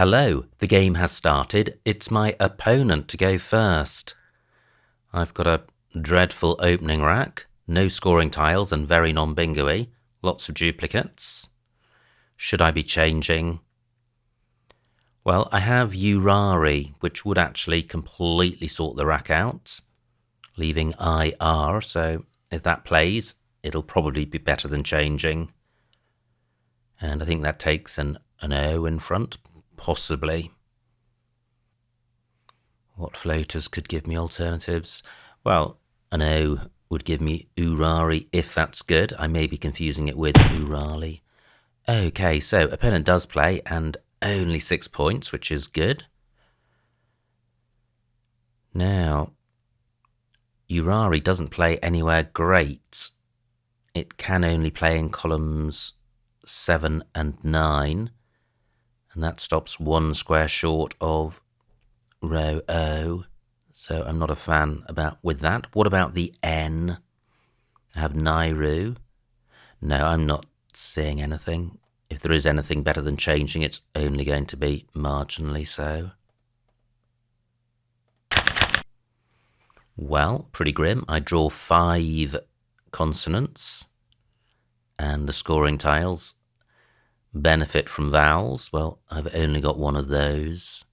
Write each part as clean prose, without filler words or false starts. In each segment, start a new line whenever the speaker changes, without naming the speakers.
Hello, the game has started. It's my opponent to go first. I've got a dreadful opening rack, no scoring tiles and very non-bingo-y, lots of duplicates. Should I be changing? Well, I have Urari, which would actually completely sort the rack out, leaving IR, so if that plays, it'll probably be better than changing. And I think that takes an O in front, possibly. What floaters could give me alternatives? Well, an O would give me Urari if that's good. I may be confusing it with Urali. Okay, so opponent does play and only 6 points, which is good. Now, Urari doesn't play anywhere great. It can only play in columns 7 and 9, and that stops 1 square short of row O, so I'm not a fan with that. What about the N? I have Nairu. No, I'm not seeing anything. If there is anything better than changing, it's only going to be marginally so. Well, pretty grim. I draw 5 consonants, and the scoring tiles benefit from vowels. Well, I've only got 1 of those.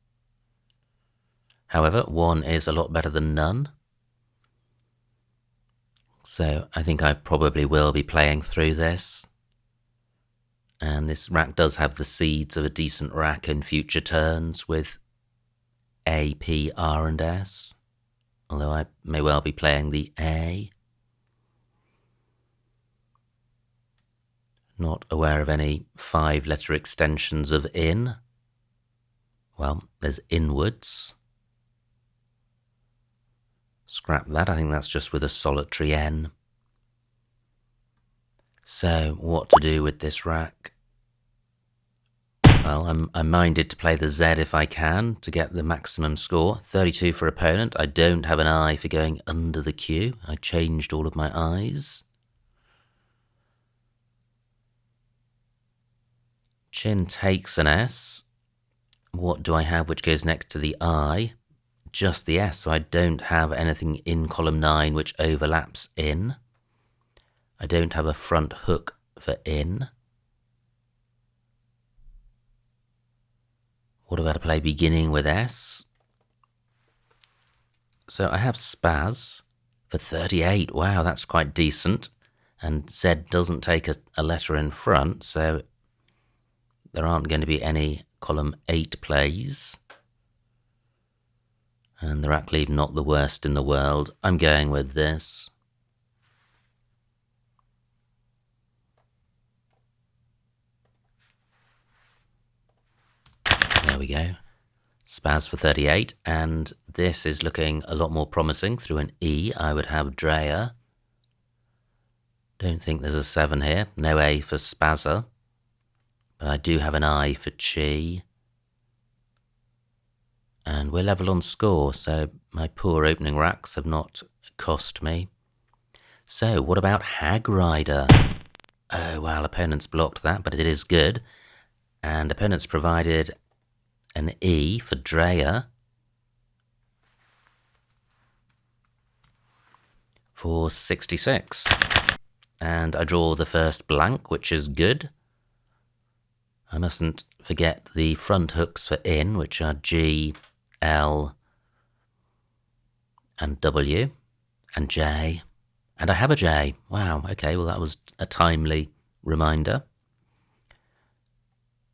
However, 1 is a lot better than none. So I think I probably will be playing through this. And this rack does have the seeds of a decent rack in future turns with A, P, R and S. Although I may well be playing the A. Not aware of any 5-letter extensions of in. Well, there's inwards. Scrap that, I think that's just with a solitary N. So, what to do with this rack? Well, I'm minded to play the Z if I can, to get the maximum score. 32 for opponent. I don't have an I for going under the Q. I changed all of my I's. Chin takes an S. What do I have which goes next to the I? Just the S, so I don't have anything in column 9 which overlaps in. I don't have a front hook for in. What about a play beginning with S? So I have Spaz for 38. Wow, that's quite decent. And Z doesn't take a letter in front, so there aren't going to be any column 8 plays. And the rack leave not the worst in the world. I'm going with this. There we go. Spaz for 38, and this is looking a lot more promising. Through an E, I would have Dreyer. Don't think there's a 7 here. No A for Spazzer. But I do have an I for Chi. And we're level on score, so my poor opening racks have not cost me. So, what about Hag Rider? Oh, well, opponents blocked that, but it is good. And opponents provided an E for Dreyer for 66. And I draw the first blank, which is good. I mustn't forget the front hooks for in, which are G, L, and W, and J. And I have a J. Wow, okay, well that was a timely reminder.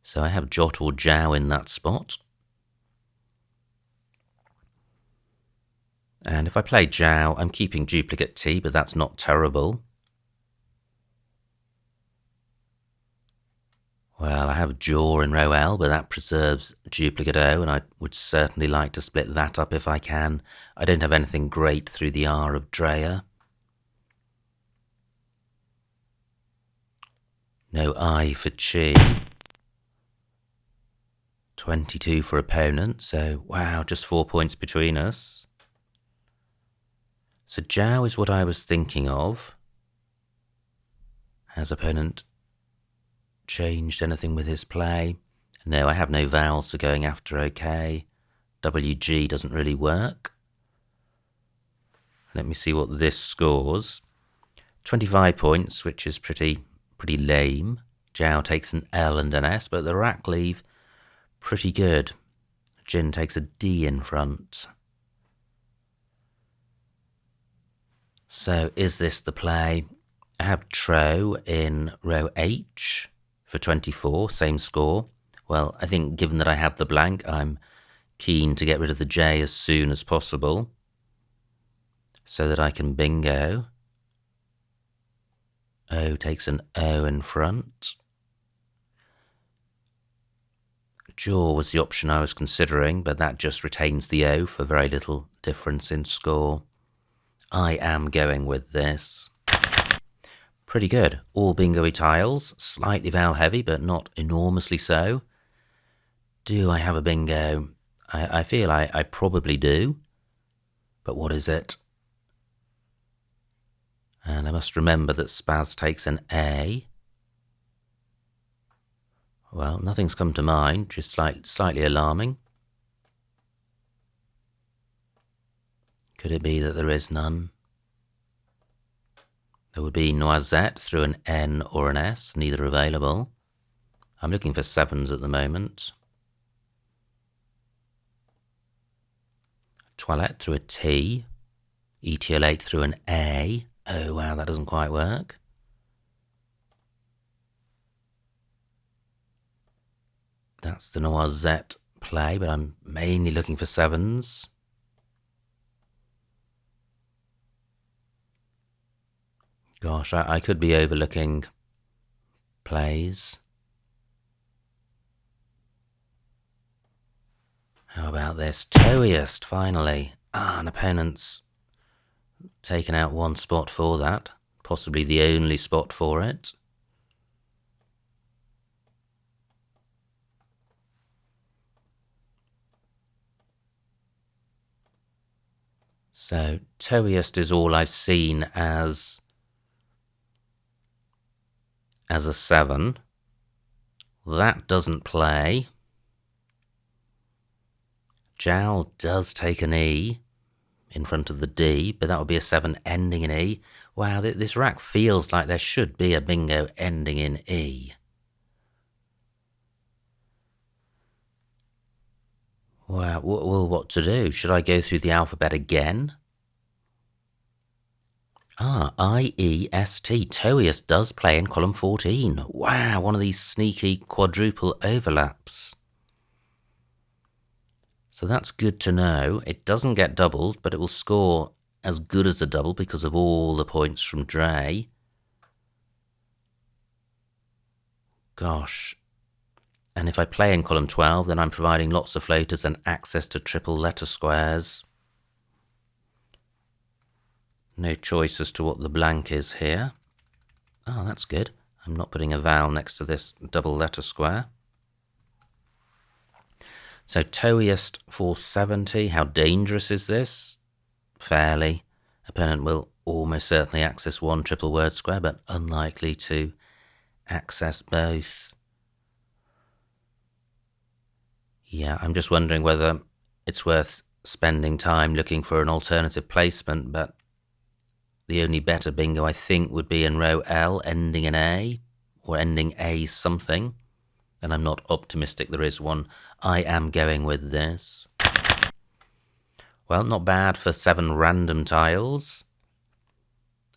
So I have Jot or Jow in that spot. And if I play Jow, I'm keeping duplicate T, but that's not terrible. Well, I have Jaw in row L, but that preserves duplicate O, and I would certainly like to split that up if I can. I don't have anything great through the R of Dreyer. No I for Chi. 22 for opponent, so wow, just 4 points between us. So Jow is what I was thinking of. Has opponent changed anything with his play? No, I have no vowels, so going after OK. WG doesn't really work. Let me see what this scores. 25 points, which is pretty lame. Jow takes an L and an S, but the rack leave pretty good. Jin takes a D in front. So is this the play? I have Tro in row H for 24, same score. Well, I think given that I have the blank, I'm keen to get rid of the J as soon as possible so that I can bingo. O takes an O in front. Jaw was the option I was considering, but that just retains the O for very little difference in score. I am going with this. Pretty good. All bingo-y tiles, slightly vowel heavy, but not enormously so. Do I have a bingo? I feel I probably do. But what is it? And I must remember that Spaz takes an A. Well, nothing's come to mind, just slightly alarming. Could it be that there is none? There would be Noisette through an N or an S, neither available. I'm looking for sevens at the moment. Toilette through a T. Etiolate through an A. Oh wow, that doesn't quite work. That's the Noisette play, but I'm mainly looking for sevens. Gosh, I could be overlooking plays. How about this? Toeiest, finally. An opponent's taken out one spot for that. Possibly the only spot for it. So, Toeiest is all I've seen as a 7. That doesn't play. Jowl does take an E in front of the D, but that would be a 7 ending in E. Wow, this rack feels like there should be a bingo ending in E. Wow, well, what to do? Should I go through the alphabet again? I-E-S-T. Toeiest does play in column 14. Wow, one of these sneaky quadruple overlaps. So that's good to know. It doesn't get doubled, but it will score as good as a double because of all the points from Dre. Gosh. And if I play in column 12, then I'm providing lots of floaters and access to triple letter squares. No choice as to what the blank is here. Oh, that's good. I'm not putting a vowel next to this double letter square. So Toeiest for 70. How dangerous is this? Fairly. Opponent will almost certainly access one triple word square, but unlikely to access both. Yeah, I'm just wondering whether it's worth spending time looking for an alternative placement, but the only better bingo, I think, would be in row L, ending in A, or ending A something. And I'm not optimistic there is one. I am going with this. Well, not bad for 7 random tiles.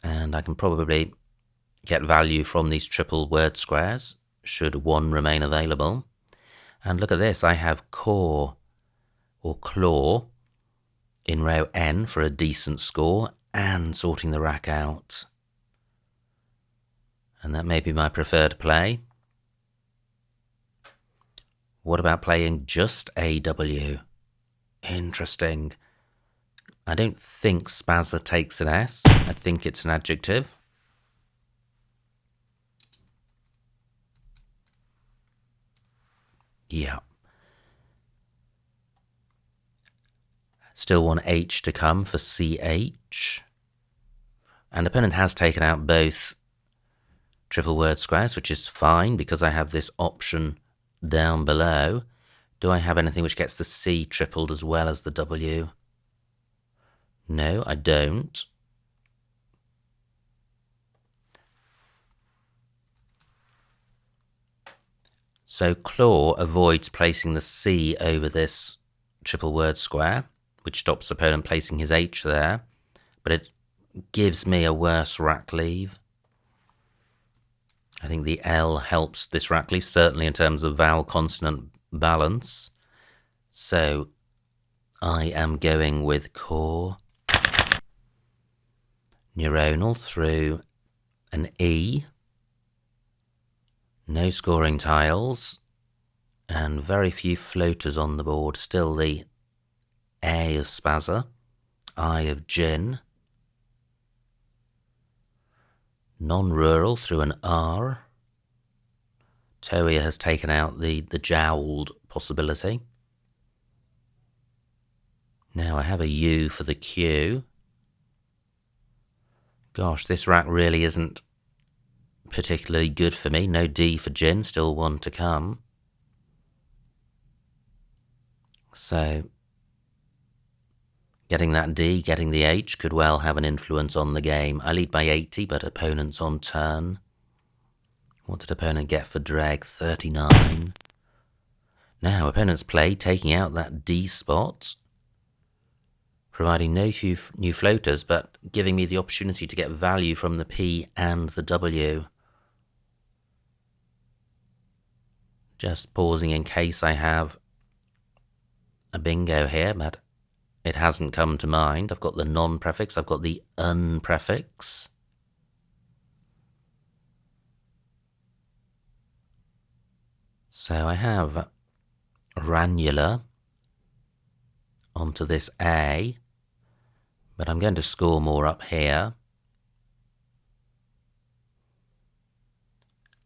And I can probably get value from these triple word squares, should one remain available. And look at this, I have core or claw in row N for a decent score, and sorting the rack out. And that may be my preferred play. What about playing just AW? Interesting. I don't think Spazza takes an S. I think it's an adjective. Yeah. Still one H to come for CH. And opponent has taken out both triple word squares, which is fine because I have this option down below. Do I have anything which gets the C tripled as well as the W? No, I don't. So claw avoids placing the C over this triple word square, which stops the opponent placing his H there, but it gives me a worse rack leave. I think the L helps this rack leave, certainly in terms of vowel consonant balance. So I am going with core, neuronal through an E, no scoring tiles, and very few floaters on the board. Still the A of spazzer, I of gin, non-rural through an R. Toia has taken out the jowled possibility. Now I have a U for the Q. Gosh, this rack really isn't particularly good for me. No D for gin, still one to come. So getting that D, getting the H could well have an influence on the game. I lead by 80, but opponent's on turn. What did opponent get for drag? 39. Now opponent's play, taking out that D spot, providing no new floaters, but giving me the opportunity to get value from the P and the W. Just pausing in case I have a bingo here, but it hasn't come to mind. I've got the non-prefix, I've got the un-prefix. So I have ranula onto this A, but I'm going to score more up here.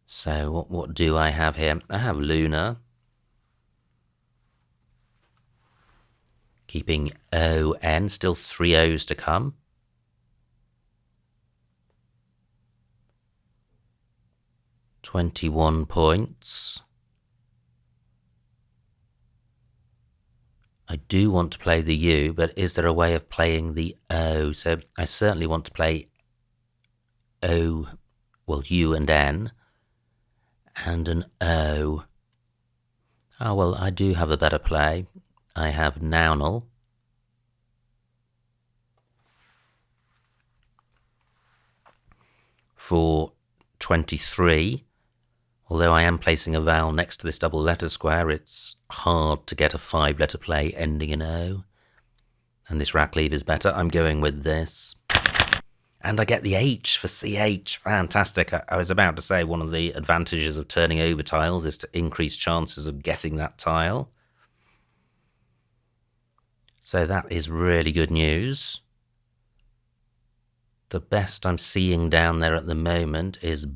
So what do I have here? I have lunar, keeping O-N, still 3 O's to come. $21 points. I do want to play the U, but is there a way of playing the O? So I certainly want to play O, well, U and N, and an O. Oh, well, I do have a better play. I have nounal. For 23. Although I am placing a vowel next to this double letter square, it's hard to get a 5-letter play ending in O. And this rack leave is better. I'm going with this. And I get the H for CH. Fantastic. I was about to say one of the advantages of turning over tiles is to increase chances of getting that tile. So that is really good news. The best I'm seeing down there at the moment is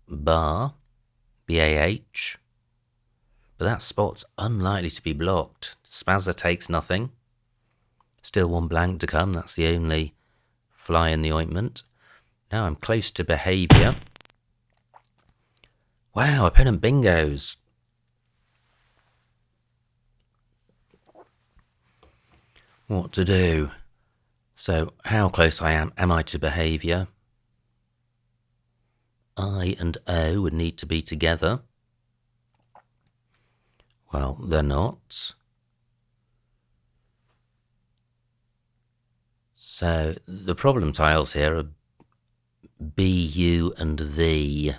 bar, B-A-H. But that spot's unlikely to be blocked. Spazzer takes nothing. Still one blank to come. That's the only fly in the ointment. Now I'm close to behaviour. Wow, opponent bingos. What to do? So how close am I to behaviour? I and O would need to be together. Well, they're not. So the problem tiles here are B, U and V.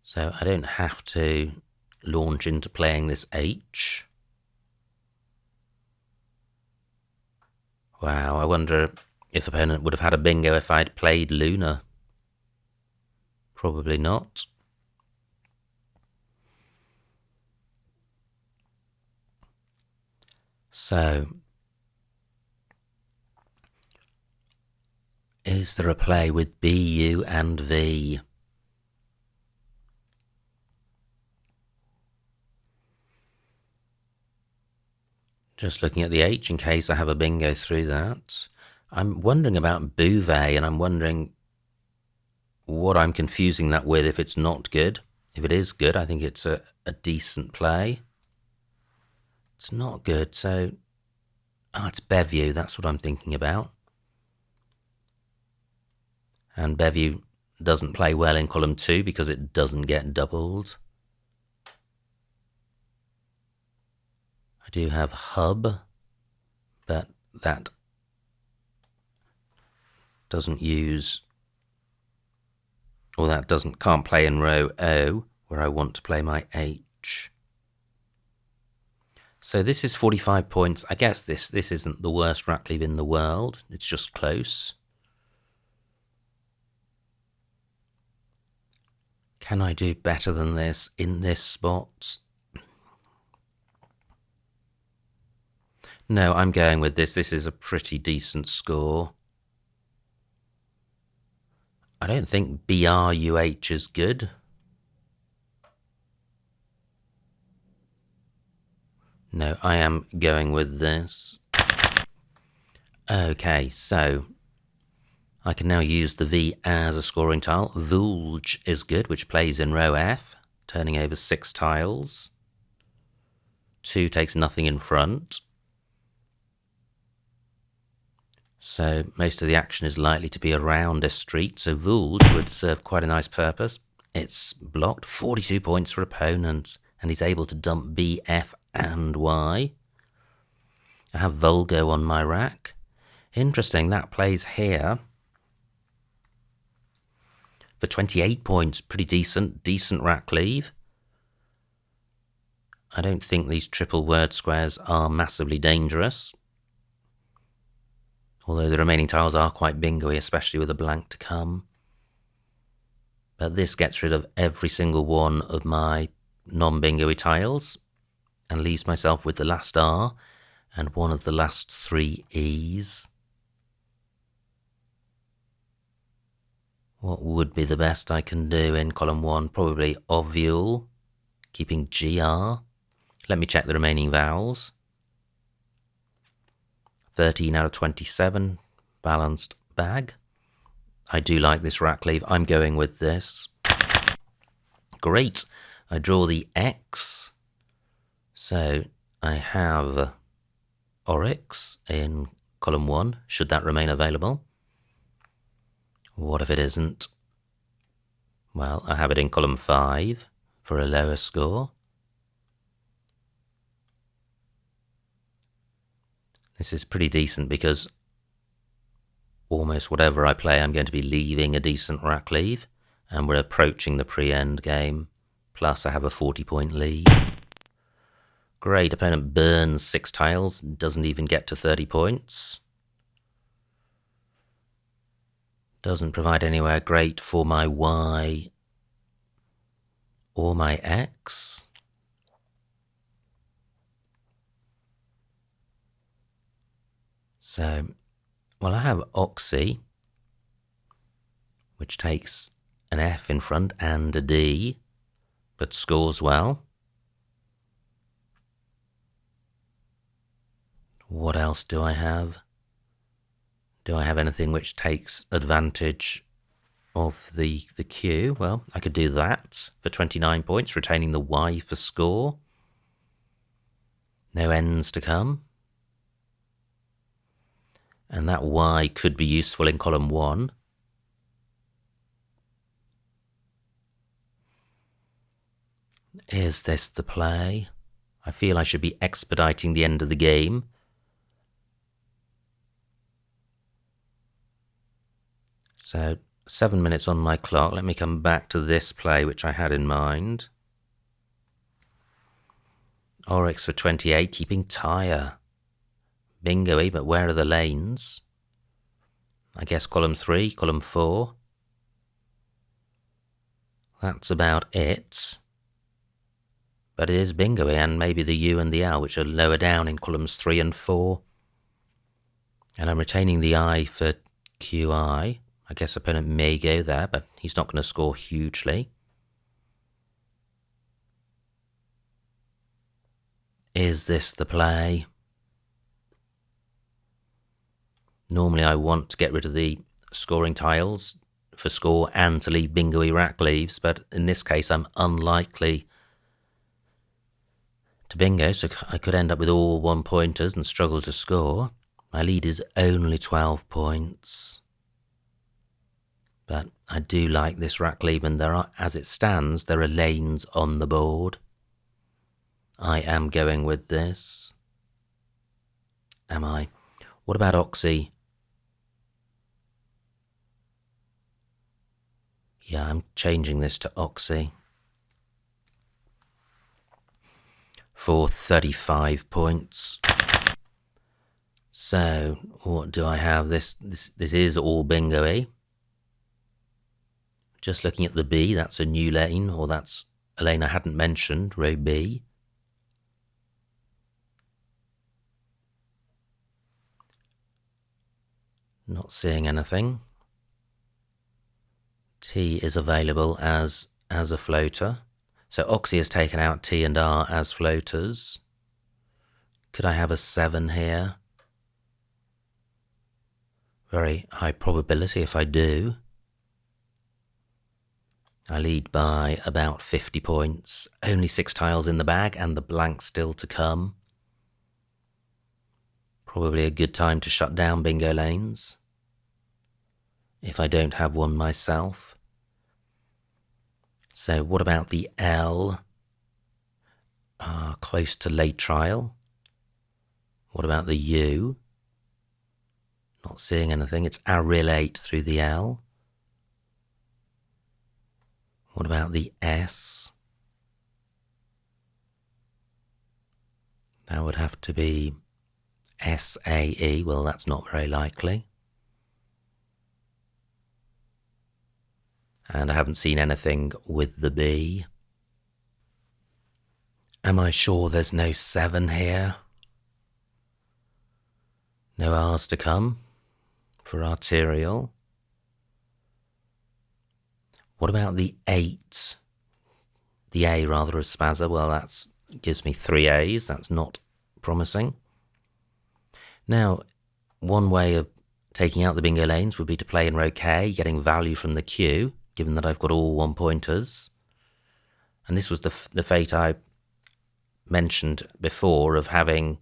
So I don't have to launch into playing this H. Wow, I wonder if opponent would have had a bingo if I'd played Luna. Probably not. So, is there a play with B, U and V? Just looking at the H in case I have a bingo through that. I'm wondering about Bouvet, and I'm wondering what I'm confusing that with if it's not good. If it is good, I think it's a decent play. It's not good, so... Oh, it's Beview, that's what I'm thinking about. And Beview doesn't play well in column 2 because it doesn't get doubled. I do have Hub, but that doesn't use... Or that can't play in row O, where I want to play my H. So this is 45 points. I guess this isn't the worst rack leave in the world. It's just close. Can I do better than this in this spot? No, I'm going with this. This is a pretty decent score. I don't think BRUH is good. No, I am going with this. Okay, so I can now use the V as a scoring tile. Vulge is good, which plays in row F, turning over 6 tiles. 2 takes nothing in front. So most of the action is likely to be around this street, so Vulge would serve quite a nice purpose. It's blocked, 42 points for opponents, and he's able to dump B, F, and Y. I have Vulgo on my rack. Interesting, that plays here for 28 points. Pretty decent rack leave. I don't think these triple word squares are massively dangerous. Although the remaining tiles are quite bingo-y, especially with a blank to come. But this gets rid of every single one of my non-bingo-y tiles and leaves myself with the last R and one of the last 3 E's. What would be the best I can do in column 1? Probably ovule, keeping GR. Let me check the remaining vowels. 13 out of 27, balanced bag. I do like this rack leave. I'm going with this. Great. I draw the X. So I have Oryx in column 1, should that remain available. What if it isn't? Well, I have it in column 5 for a lower score. This is pretty decent because almost whatever I play, I'm going to be leaving a decent rack leave, and we're approaching the pre-end game. Plus, I have a 40-point lead. Great, opponent burns 6 tiles, doesn't even get to 30 points. Doesn't provide anywhere great for my Y or my X. So, well, I have Oxy, which takes an F in front and a D, but scores well. What else do I have? Do I have anything which takes advantage of the Q? Well, I could do that for 29 points, retaining the Y for score. No ends to come. And that Y could be useful in column 1. Is this the play? I feel I should be expediting the end of the game. So 7 minutes on my clock. Let me come back to this play which I had in mind. Oryx for 28, keeping Tyre. Bingo-y, but where are the lanes? I guess column 3, column 4. That's about it. But it is bingo-y, and maybe the U and the L, which are lower down in columns 3 and 4. And I'm retaining the I for QI. I guess opponent may go there, but he's not going to score hugely. Is this the play? Normally I want to get rid of the scoring tiles for score and to leave bingo-y rack leaves, but in this case I'm unlikely to bingo, so I could end up with all 1-pointers and struggle to score. My lead is only 12 points. But I do like this rack leave, and as it stands, there are lanes on the board. I am going with this. Am I? What about Oxy? Yeah, I'm changing this to Oxy for 35 points. So, what do I have? This is all bingo-y. Just looking at the B, that's a new lane, or that's a lane I hadn't mentioned, row B. Not seeing anything. T is available as a floater. So Oxy has taken out T and R as floaters. Could I have a 7 here? Very high probability if I do. I lead by about 50 points. Only 6 tiles in the bag and the blank still to come. Probably a good time to shut down bingo lanes, if I don't have one myself. So what about the L? Close to late trial. What about the U? Not seeing anything. It's arrelate through the L. What about the S? That would have to be SAE. Well, that's not very likely. And I haven't seen anything with the B. Am I sure there's no 7 here? No R's to come for arterial. What about the 8? The A rather of Spazza. Well, that gives me 3 A's. That's not promising. Now, one way of taking out the bingo lanes would be to play in row K, getting value from the Q, given that I've got all 1-pointers. And this was the fate I mentioned before of having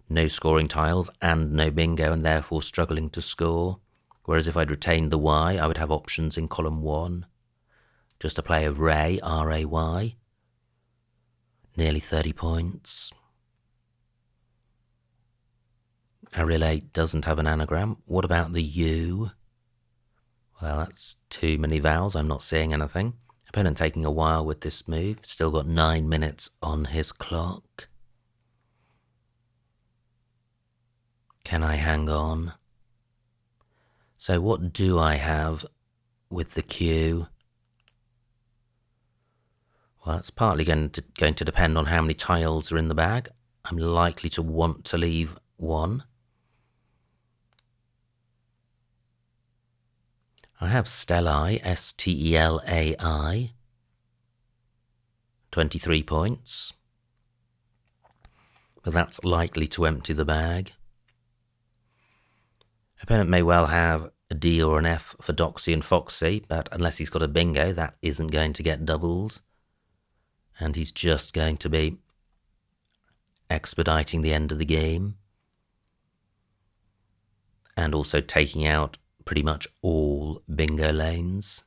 no scoring tiles and no bingo, and therefore struggling to score. Whereas if I'd retained the Y, I would have options in column 1. Just a play of Ray, R-A-Y. Nearly 30 points. Arrelate doesn't have an anagram. What about the U? Well, that's too many vowels. I'm not seeing anything. Opponent taking a while with this move. Still got 9 minutes on his clock. Can I hang on? So what do I have with the Q? Well, it's partly going to depend on how many tiles are in the bag. I'm likely to want to leave 1. I have Stellai, S-T-E-L-A-I, 23 points. But that's likely to empty the bag. Opponent may well have a D or an F for Doxy and Foxy, but unless he's got a bingo, that isn't going to get doubled. And he's just going to be expediting the end of the game. And also taking out pretty much all bingo lanes.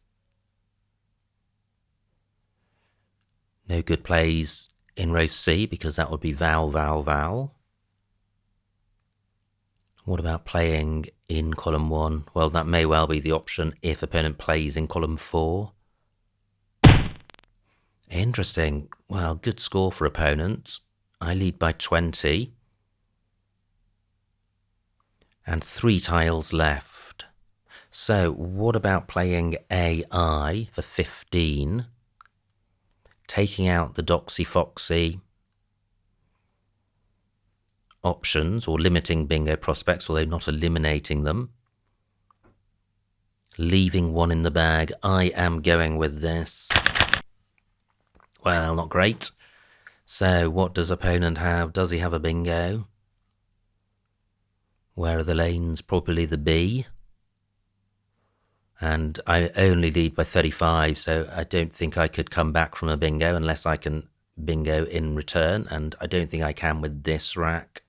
No good plays in row C because that would be vowel, vowel, vowel. What about playing in column 1? Well, that may well be the option if opponent plays in column 4. Interesting. Well, good score for opponent. I lead by 20. And 3 tiles left. So what about playing AI for 15? Taking out the Doxy Foxy options, or limiting bingo prospects, although not eliminating them. Leaving 1 in the bag. I am going with this. Well, not great. So what does opponent have? Does he have a bingo? Where are the lanes? Probably the B. And I only lead by 35, so I don't think I could come back from a bingo unless I can bingo in return, and I don't think I can with this rack.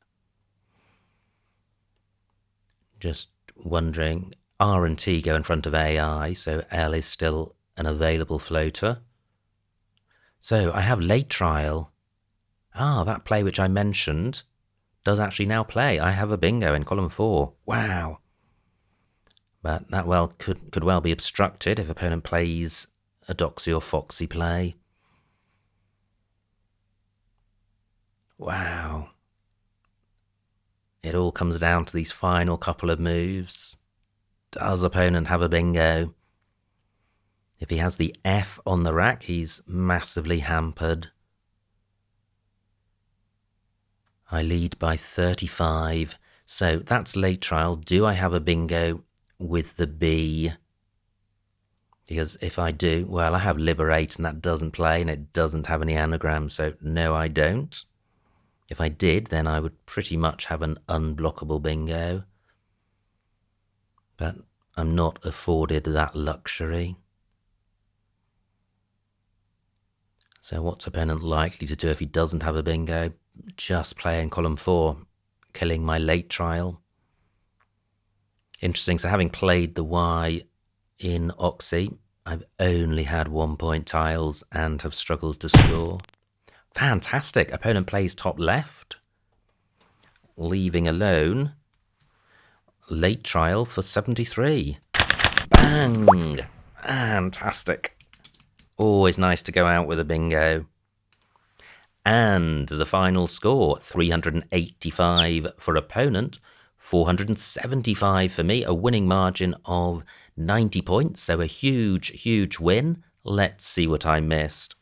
Just wondering, R and T go in front of AI, so L is still an available floater. So I have late trial. That play which I mentioned does actually now play. I have a bingo in column 4. Wow. But that could well be obstructed if opponent plays a doxy or foxy play. Wow. It all comes down to these final couple of moves. Does opponent have a bingo? If he has the F on the rack, he's massively hampered. I lead by 35. So that's late trial. Do I have a bingo with the B? Because if I do, well, I have liberate and that doesn't play and it doesn't have any anagrams, so no, I don't. If I did, then I would pretty much have an unblockable bingo. But I'm not afforded that luxury. So what's opponent likely to do if he doesn't have a bingo? Just play in column 4, killing my late trial. Interesting, so having played the Y in Oxy, I've only had 1 point tiles and have struggled to score. Fantastic, opponent plays top left, leaving alone late trial for 73. Bang! Fantastic. Always nice to go out with a bingo. And the final score, 385 for opponent, 475 for me, a winning margin of 90 points, so a huge win. Let's see what I missed.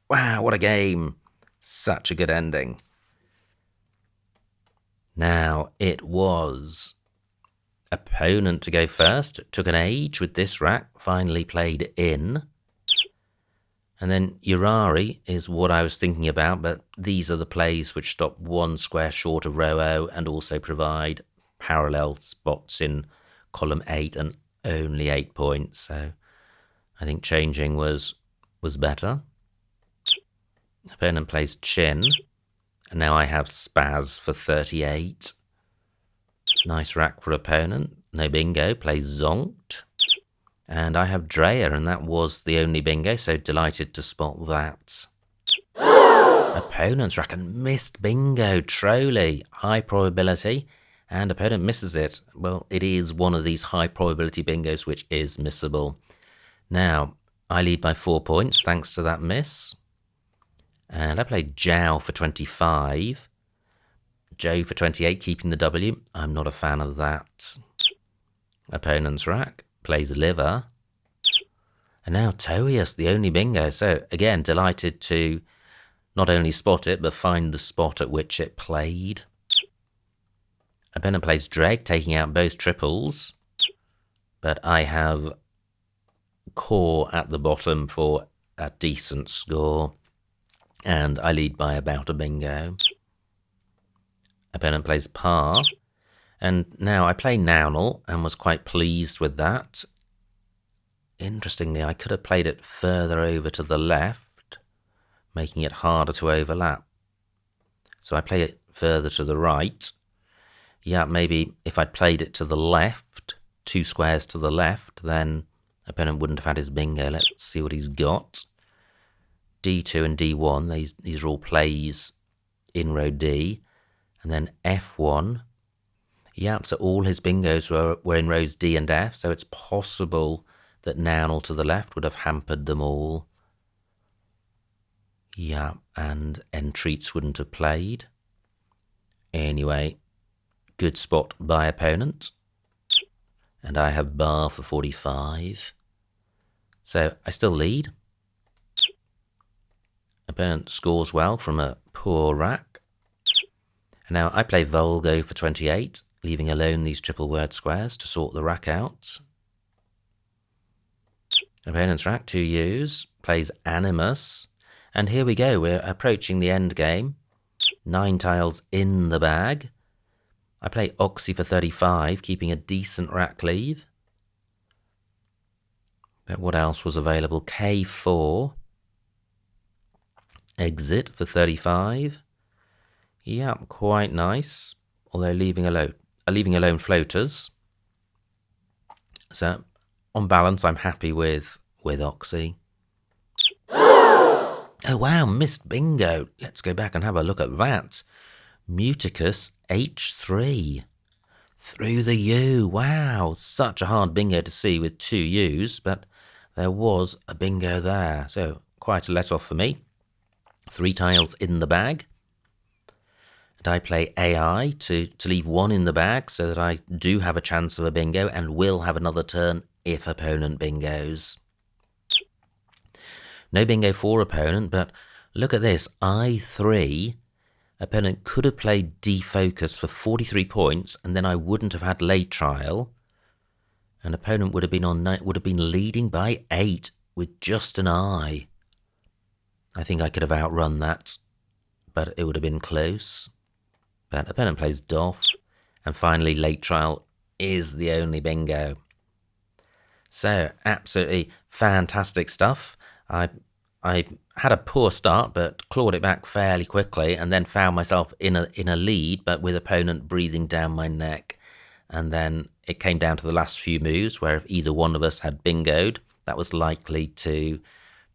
Wow, what a game. Such a good ending. Now, it was opponent to go first. Took an age with this rack, finally played in. And then Urari is what I was thinking about, but these are the plays which stop 1 square short of row O and also provide parallel spots in column 8 and only 8 points. So I think changing was better. Opponent plays Chin, and now I have Spaz for 38. Nice rack for opponent. No bingo, plays Zonked. And I have Dreyer, and that was the only bingo, so delighted to spot that. Opponent's rack and missed bingo, Trolley. High probability, and opponent misses it. Well, it is one of these high probability bingos which is missable. Now, I lead by 4 points thanks to that miss. And I played Jow for 25. Joe for 28, keeping the W. I'm not a fan of that. Opponent's rack plays Liver. And now Toius, the only bingo. So, again, delighted to not only spot it, but find the spot at which it played. Opponent plays Dreg, taking out both triples. But I have Core at the bottom for a decent score. And I lead by about a bingo. Opponent plays Par. And now I play Nownel and was quite pleased with that. Interestingly, I could have played it further over to the left, making it harder to overlap. So I play it further to the right. Yeah, maybe if I'd played it to the left, 2 squares to the left, then opponent wouldn't have had his bingo. Let's see what he's got. D2 and D1, these are all plays in row D. And then F1. Yeah, so all his bingos were in rows D and F, so it's possible that Nownel to the left would have hampered them all. Yeah, and Entreats wouldn't have played. Anyway, good spot by opponent. And I have Bar for 45. So I still lead. Opponent scores well from a poor rack. And now I play Volgo for 28, leaving alone these triple word squares to sort the rack out. Opponent's rack, 2 U's, plays Animus. And here we go, we're approaching the end game. 9 tiles in the bag. I play Oxy for 35, keeping a decent rack leave. But what else was available? K4. Exit for 35. Yeah, quite nice. Although leaving alone floaters. So on balance, I'm happy with Oxy. Oh wow, missed bingo. Let's go back and have a look at that. Muticus H3. Through the U. Wow, such a hard bingo to see with 2 U's, but there was a bingo there. So quite a let off for me. 3 tiles in the bag. And I play AI to leave 1 in the bag so that I do have a chance of a bingo and will have another turn if opponent bingos. No bingo for opponent, but look at this. I3. Opponent could have played defocus for 43 points, and then I wouldn't have had late trial. And opponent would have been leading by 8 with just an I. I think I could have outrun that, but it would have been close. But opponent plays Doff, and finally late trial is the only bingo. So absolutely fantastic stuff. I had a poor start, but clawed it back fairly quickly, and then found myself in a lead, but with opponent breathing down my neck. And then it came down to the last few moves, where if either one of us had bingoed, that was likely to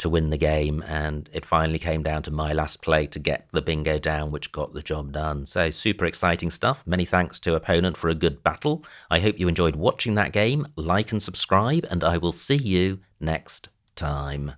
win the game. And it finally came down to my last play to get the bingo down, which got the job done. So super exciting stuff. Many thanks to opponent for a good battle. I hope you enjoyed watching that game. Like and subscribe, and I will see you next time.